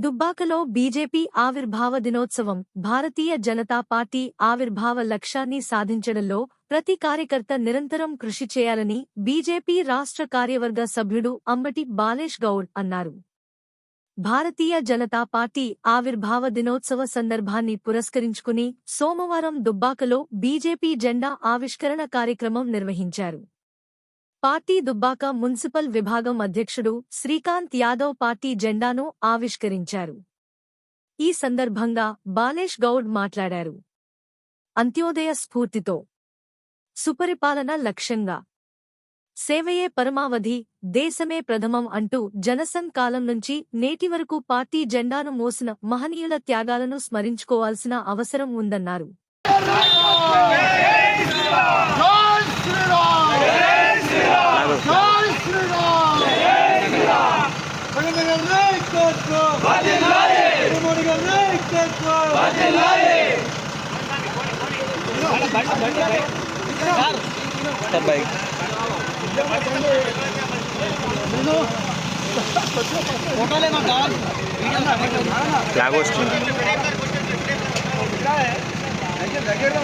దుబ్బాకలో బీజేపీ ఆవిర్భావ దినోత్సవం. భారతీయ జనతా పార్టీ ఆవిర్భావ లక్ష్యాన్ని సాధించడంలో ప్రతి కార్యకర్త నిరంతరం కృషి చేయాలని బీజేపీ రాష్ట్ర కార్యవర్గ సభ్యుడు అంబటి బాలేష్ గౌడ్ అన్నారు. భారతీయ జనతా పార్టీ ఆవిర్భావ దినోత్సవ సందర్భాన్ని పురస్కరించుకుని సోమవారం దుబ్బాకలో బీజేపీ జెండా ఆవిష్కరణ కార్యక్రమం నిర్వహించారు. పార్టీ దుబ్బాక మున్సిపల్ విభాగం అధ్యక్షుడు శ్రీకాంత్ యాదవ్ పార్టీ జెండాను ఆవిష్కరించారు. ఈ సందర్భంగా బాలేష్ గౌడ్ మాట్లాడారు. అంత్యోదయ స్ఫూర్తితో సుపరిపాలన లక్ష్యంగా సేవయే పరమావధి, దేశమే ప్రథమం అంటూ జనసంఘ్ కాలం నుంచి నేటి వరకు పార్టీ జెండాను మోసిన మహనీయుల త్యాగాలను స్మరించుకోవాల్సిన అవసరం ఉందన్నారు. దగ్గర